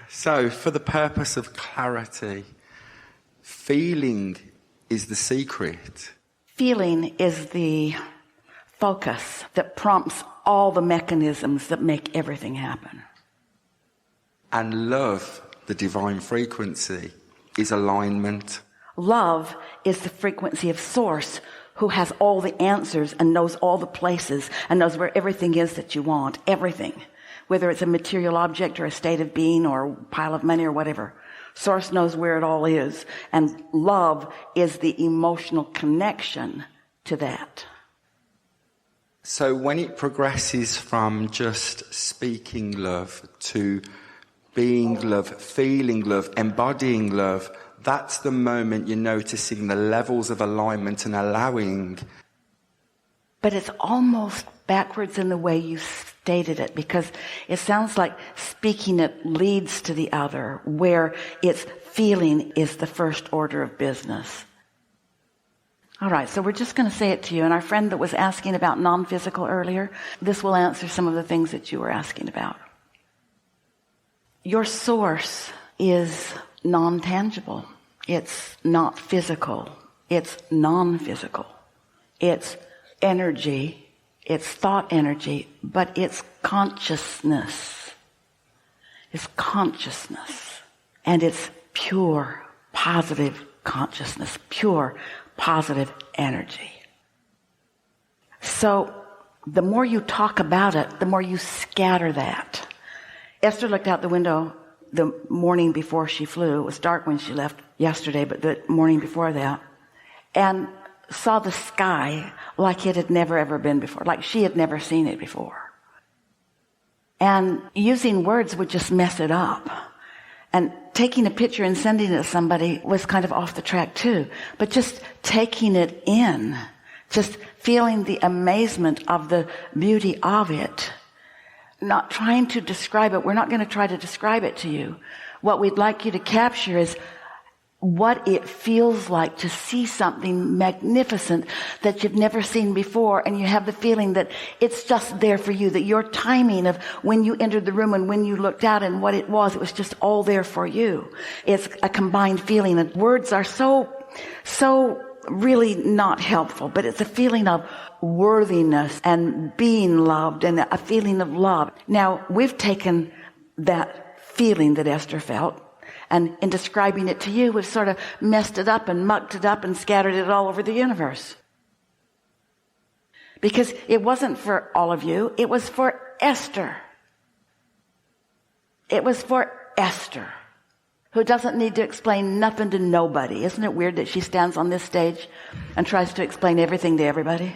So, for the purpose of clarity, feeling is the secret. Feeling is the focus that prompts all the mechanisms that make everything happen. And love, the divine frequency, is alignment. Love is the frequency of Source, who has all the answers and knows all the places and knows where everything is that you want, everything. Whether it's a material object or a state of being or a pile of money or whatever. Source knows where it all is. And love is the emotional connection to that. So when it progresses from just speaking love to being love, feeling love, embodying love, that's the moment you're noticing the levels of alignment and allowing. But it's almost backwards in the way you stated it, because it sounds like speaking it leads to the other, where it's feeling is the first order of business. All right, so we're just going to say it to you. And our friend that was asking about non-physical earlier, this will answer some of the things that you were asking about. Your source is non-tangible. It's not physical. It's non-physical. It's energy. It's thought energy, but it's consciousness. It's consciousness. And it's pure, positive consciousness, pure, positive energy. So the more you talk about it, the more you scatter that. Esther looked out the window the morning before she flew. It was dark when she left yesterday, but the morning before that, and saw the sky like it had never ever been before, like she had never seen it before. And using words would just mess it up. And taking a picture and sending it to somebody was kind of off the track too. But just taking it in, just feeling the amazement of the beauty of it, not trying to describe it. We're not going to try to describe it to you. What we'd like you to capture is what it feels like to see something magnificent that you've never seen before, and you have the feeling that it's just there for you, that your timing of when you entered the room and when you looked out and what it was just all there for you. It's a combined feeling, and words are so really not helpful, but it's a feeling of worthiness and being loved and a feeling of love. Now, we've taken that feeling that Esther felt, and in describing it to you, we've sort of messed it up and mucked it up and scattered it all over the universe. Because it wasn't for all of you. It was for Esther. It was for Esther, who doesn't need to explain nothing to nobody. Isn't it weird that she stands on this stage and tries to explain everything to everybody?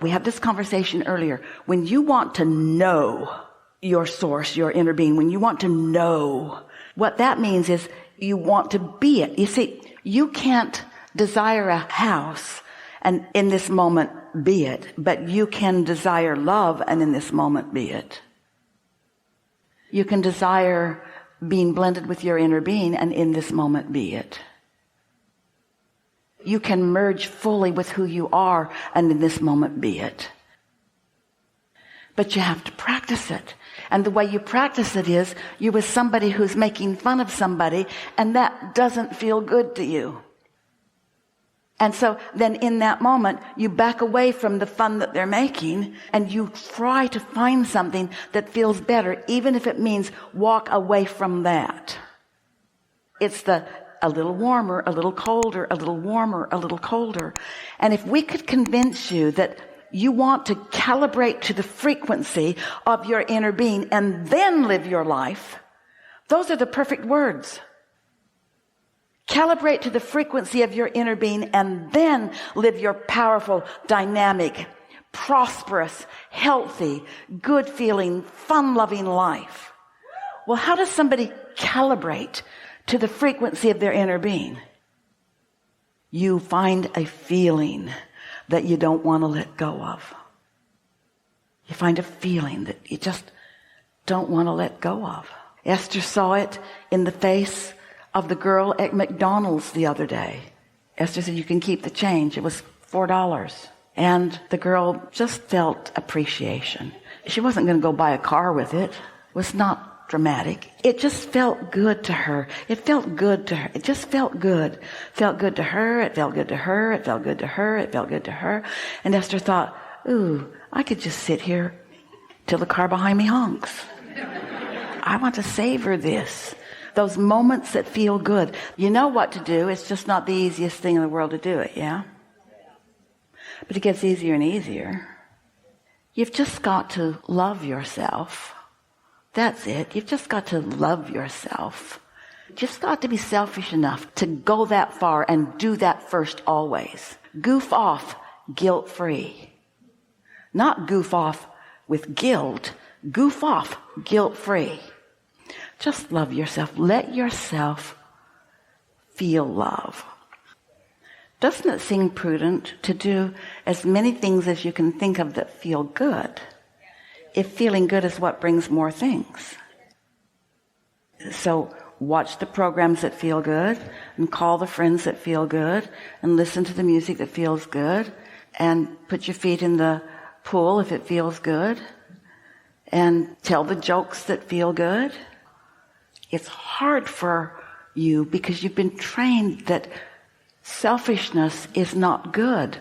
We had this conversation earlier. When you want to know your source, your inner being, when you want to know, what that means is you want to be it. You see, you can't desire a house and in this moment be it, but you can desire love and in this moment be it. You can desire being blended with your inner being and in this moment be it. You can merge fully with who you are and in this moment be it. But you have to practice it. And the way you practice it is you're with somebody who's making fun of somebody, and that doesn't feel good to you. And so then in that moment, you back away from the fun that they're making, and you try to find something that feels better, even if it means walk away from that. It's a little warmer, a little colder, a little warmer, a little colder. And if we could convince you that you want to calibrate to the frequency of your inner being and then live your life, those are the perfect words. Calibrate to the frequency of your inner being and then live your powerful, dynamic, prosperous, healthy, good-feeling, fun-loving life. Well, how does somebody calibrate to the frequency of their inner being? You find a feeling that you don't want to let go of. You find a feeling that you just don't want to let go of. Esther saw it in the face of the girl at McDonald's the other day. Esther said, you can keep the change. It was $4. And the girl just felt appreciation. She wasn't going to go buy a car with it. It was not dramatic. It just felt good to her. It felt good to her. It just felt good. Felt good to her. It felt good to her. It felt good to her. It felt good to her. And Esther thought, ooh, I could just sit here till the car behind me honks. I want to savor this. Those moments that feel good. You know what to do. It's just not the easiest thing in the world to do it, yeah? But it gets easier and easier. You've just got to love yourself. That's it. You've just got to love yourself. You've just got to be selfish enough to go that far and do that first always. Goof off guilt-free. Not goof off with guilt. Goof off guilt-free. Just love yourself. Let yourself feel love. Doesn't it seem prudent to do as many things as you can think of that feel good, if feeling good is what brings more things? So watch the programs that feel good, and call the friends that feel good, and listen to the music that feels good, and put your feet in the pool if it feels good, and tell the jokes that feel good. It's hard for you because you've been trained that selfishness is not good.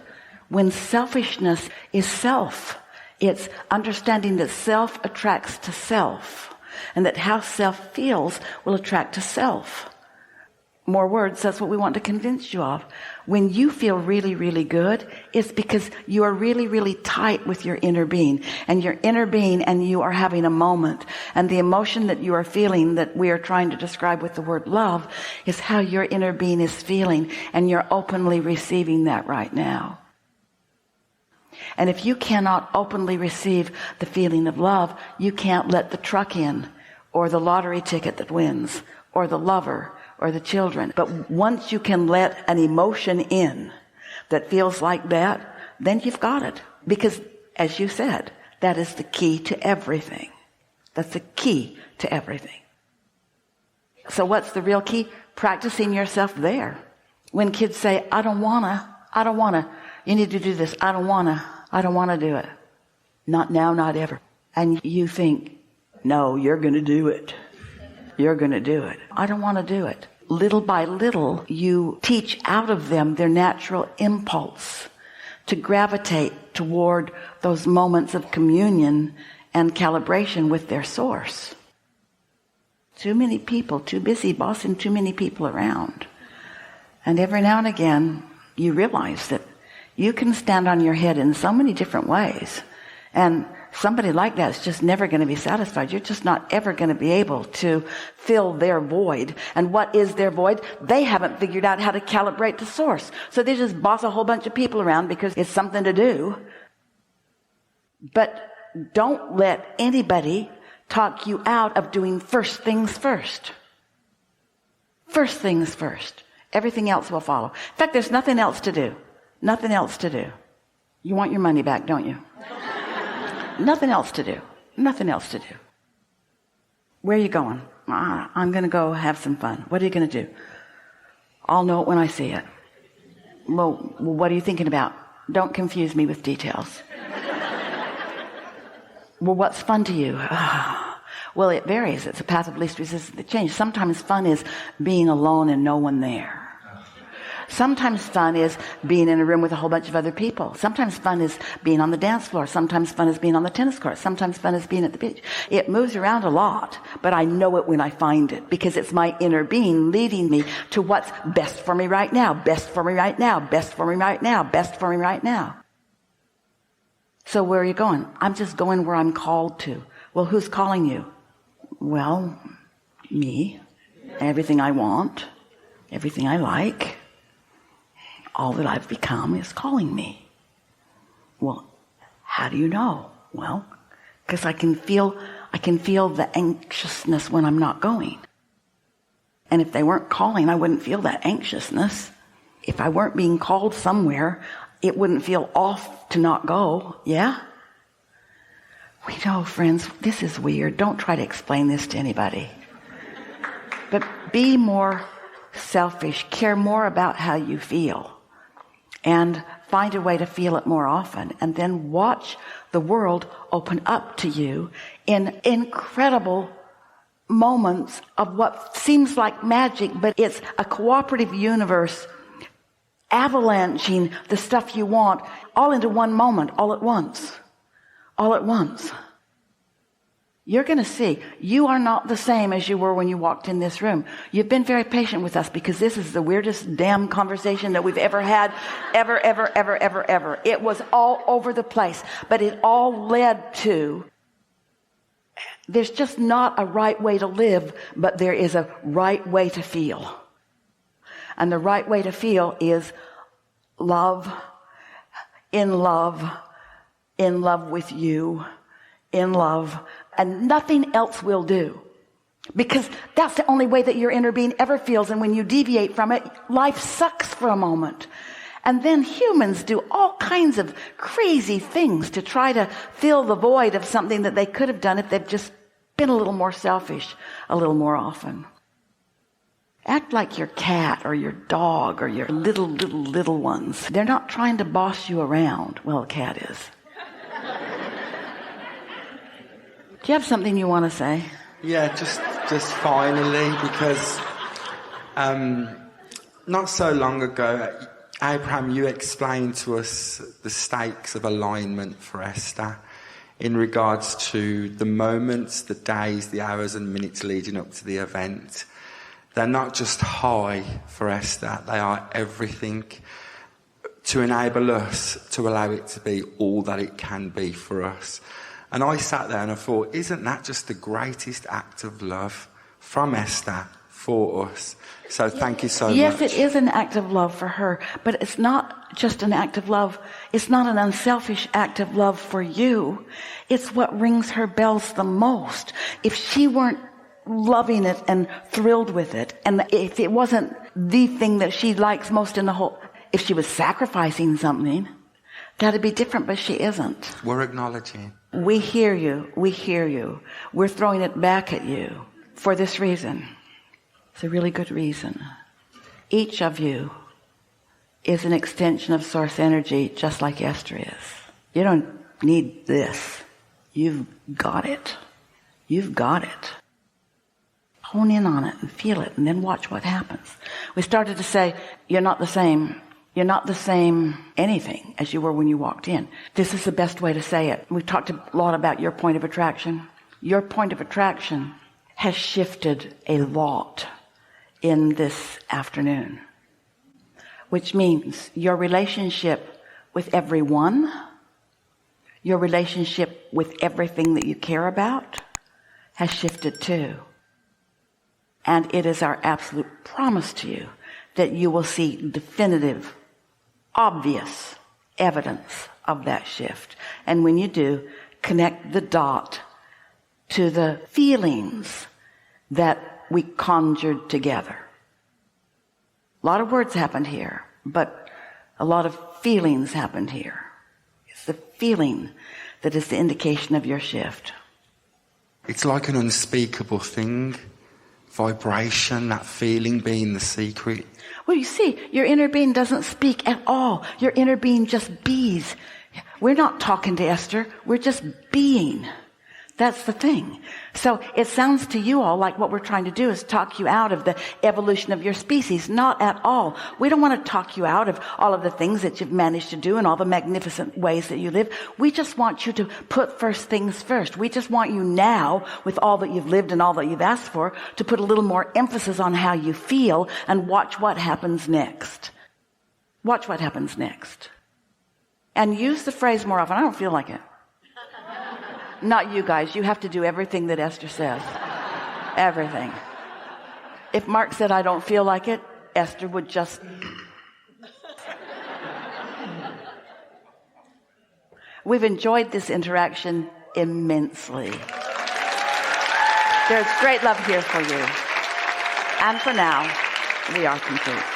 When selfishness is self, it's understanding that self attracts to self, and that how self feels will attract to self. More words, that's what we want to convince you of. When you feel really, really good, it's because you are really, really tight with your inner being. And your inner being and you are having a moment. And the emotion that you are feeling that we are trying to describe with the word love is how your inner being is feeling. And you're openly receiving that right now. And if you cannot openly receive the feeling of love, you can't let the truck in, or the lottery ticket that wins, or the lover, or the children. But once you can let an emotion in that feels like that, then you've got it. Because, as you said, that is the key to everything. That's the key to everything. So what's the real key? Practicing yourself there. When kids say, I don't wanna, you need to do this, I don't wanna do it. Not now, not ever. And you think, no, you're gonna do it. You're gonna do it. I don't wanna do it. Little by little, you teach out of them their natural impulse to gravitate toward those moments of communion and calibration with their source. Too many people, too busy bossing too many people around. And every now and again, you realize that you can stand on your head in so many different ways. And somebody like that is just never going to be satisfied. You're just not ever going to be able to fill their void. And what is their void? They haven't figured out how to calibrate the source. So they just boss a whole bunch of people around because it's something to do. But don't let anybody talk you out of doing first things first. First things first. Everything else will follow. In fact, there's nothing else to do. Nothing else to do. You want your money back, don't you? Nothing else to do. Nothing else to do. Where are you going? I'm going to go have some fun. What are you going to do? I'll know it when I see it. Well, what are you thinking about? Don't confuse me with details. Well, what's fun to you? Well, it varies. It's a path of least resistance to change. Sometimes fun is being alone and no one there. Sometimes fun is being in a room with a whole bunch of other people. Sometimes fun is being on the dance floor. Sometimes fun is being on the tennis court. Sometimes fun is being at the beach. It moves around a lot, but I know it when I find it because it's my inner being leading me to what's best for me right now, best for me right now, best for me right now, best for me right now. So where are you going? I'm just going where I'm called to. Well, who's calling you? Well, me. Everything I want, everything I like. All that I've become is calling me. Well, how do you know? Well, because I can feel the anxiousness when I'm not going. And if they weren't calling, I wouldn't feel that anxiousness. If I weren't being called somewhere, it wouldn't feel off to not go. Yeah? We know, friends, this is weird. Don't try to explain this to anybody. But be more selfish. Care more about how you feel. And find a way to feel it more often, and then watch the world open up to you in incredible moments of what seems like magic, but it's a cooperative universe avalanching the stuff you want all into one moment, all at once. All at once. You're going to see you are not the same as you were when you walked in this room. You've been very patient with us because this is the weirdest damn conversation that we've ever had, ever. It was all over the place, but it all led to, there's just not a right way to live, but there is a right way to feel. And the right way to feel is love with you, in love, and nothing else will do. Because that's the only way that your inner being ever feels, and when you deviate from it, life sucks for a moment. And then humans do all kinds of crazy things to try to fill the void of something that they could have done if they've just been a little more selfish a little more often. Act like your cat or your dog or your little ones. They're not trying to boss you around. Well, a cat is. Do you have something you want to say? Yeah, just finally, because not so long ago, Abraham, you explained to us the stakes of alignment for Esther in regards to the moments, the days, the hours and minutes leading up to the event. They're not just high for Esther, they are everything to enable us to allow it to be all that it can be for us. And I sat there and I thought, isn't that just the greatest act of love from Esther for us? So thank you so much. Yes, it is an act of love for her, but it's not just an act of love. It's not an unselfish act of love for you. It's what rings her bells the most. If she weren't loving it and thrilled with it, and if it wasn't the thing that she likes most in the whole, if she was sacrificing something, that'd be different, but she isn't. We're acknowledging. We hear you. We hear you. We're throwing it back at you for this reason. It's a really good reason. Each of you is an extension of source energy, just like Esther is. You don't need this. You've got it. You've got it. Hone in on it and feel it, and then watch what happens. We started to say, you're not the same. You're not the same anything as you were when you walked in. This is the best way to say it. We've talked a lot about your point of attraction. Your point of attraction has shifted a lot in this afternoon, which means your relationship with everyone, your relationship with everything that you care about has shifted too. And it is our absolute promise to you that you will see definitive, obvious evidence of that shift. And when you do, connect the dot to the feelings that we conjured together. A lot of words happened here, but a lot of feelings happened here. It's the feeling that is the indication of your shift. It's like an unspeakable thing. Vibration, that feeling being the secret. Well, you see, your inner being doesn't speak at all. Your inner being just bees. We're not talking to Esther. We're just being. That's the thing. So it sounds to you all like what we're trying to do is talk you out of the evolution of your species. Not at all. We don't want to talk you out of all of the things that you've managed to do and all the magnificent ways that you live. We just want you to put first things first. We just want you now, with all that you've lived and all that you've asked for, to put a little more emphasis on how you feel and watch what happens next. Watch what happens next. And use the phrase more often. I don't feel like it. Not you guys. You have to do everything that Esther says. Everything. If Mark said, I don't feel like it, Esther would just... We've enjoyed this interaction immensely. There's great love here for you. And for now, we are complete.